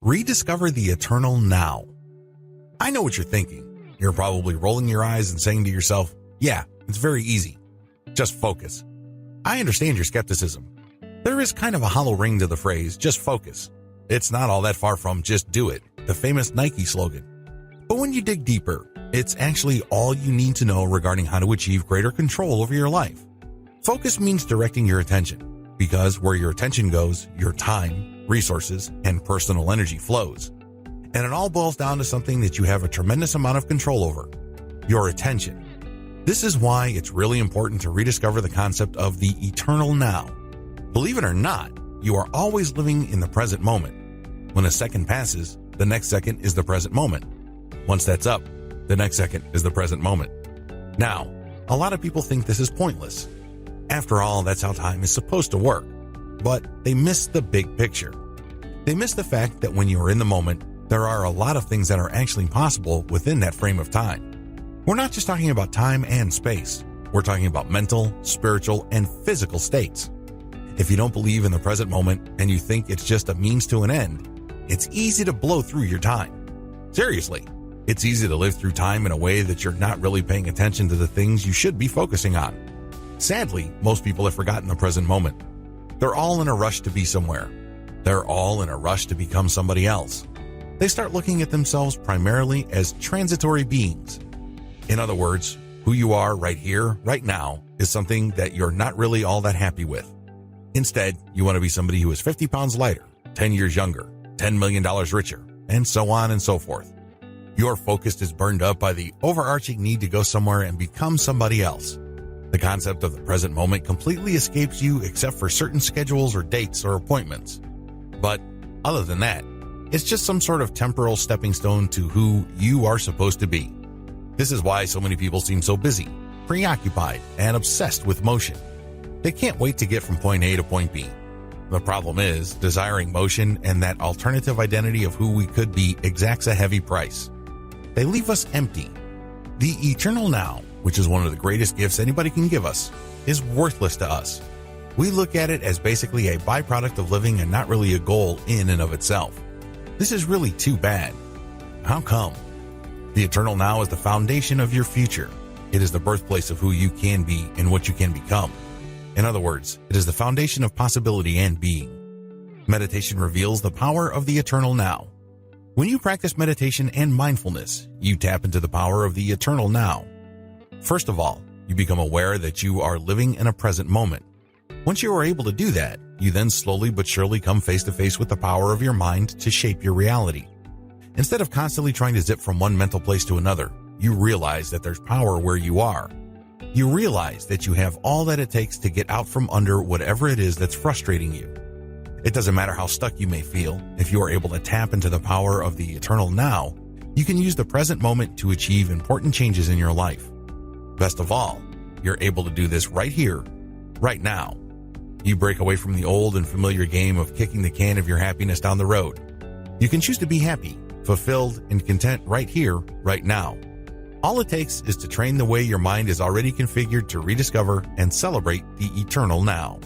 Rediscover the Eternal Now. I know what you're thinking. You're probably rolling your eyes and saying to yourself, yeah, it's very easy. Just focus. I understand your skepticism. There is kind of a hollow ring to the phrase, just focus. It's not all that far from just do it, the famous Nike slogan. But when you dig deeper, it's actually all you need to know regarding how to achieve greater control over your life. Focus means directing your attention, because where your attention goes, your time, resources, and personal energy flows. And it all boils down to something that you have a tremendous amount of control over, your attention. This is why it's really important to rediscover the concept of the eternal now. Believe it or not, you are always living in the present moment. When a second passes, the next second is the present moment. Once that's up, the next second is the present moment. Now, a lot of people think this is pointless. After all, that's how time is supposed to work. But they miss the big picture. They miss the fact that when you are in the moment, there are a lot of things that are actually possible within that frame of time. We're not just talking about time and space. We're talking about mental, spiritual, and physical states. If you don't believe in the present moment and you think it's just a means to an end, it's easy to blow through your time. Seriously, it's easy to live through time in a way that you're not really paying attention to the things you should be focusing on. Sadly, most people have forgotten the present moment. They're all in a rush to be somewhere. They're all in a rush to become somebody else. They start looking at themselves primarily as transitory beings. In other words, who you are right here, right now, is something that you're not really all that happy with. Instead, you want to be somebody who is 50 pounds lighter, 10 years younger, $10 million richer, and so on and so forth. Your focus is burned up by the overarching need to go somewhere and become somebody else. The concept of the present moment completely escapes you except for certain schedules or dates or appointments. But other than that, it's just some sort of temporal stepping stone to who you are supposed to be. This is why so many people seem so busy, preoccupied, and obsessed with motion. They can't wait to get from point A to point B. The problem is, desiring motion and that alternative identity of who we could be exacts a heavy price. They leave us empty. The eternal now, which is one of the greatest gifts anybody can give us, is worthless to us. We look at it as basically a byproduct of living and not really a goal in and of itself. This is really too bad. How come? The eternal now is the foundation of your future. It is the birthplace of who you can be and what you can become. In other words, it is the foundation of possibility and being. Meditation reveals the power of the eternal now. When you practice meditation and mindfulness, you tap into the power of the eternal now. First of all, you become aware that you are living in a present moment. Once you are able to do that, you then slowly but surely come face to face with the power of your mind to shape your reality. Instead of constantly trying to zip from one mental place to another, you realize that there's power where you are. You realize that you have all that it takes to get out from under whatever it is that's frustrating you. It doesn't matter how stuck you may feel, if you are able to tap into the power of the eternal now, you can use the present moment to achieve important changes in your life. Best of all, you're able to do this right here, right now. You break away from the old and familiar game of kicking the can of your happiness down the road. You can choose to be happy, fulfilled, and content right here, right now. All it takes is to train the way your mind is already configured to rediscover and celebrate the eternal now.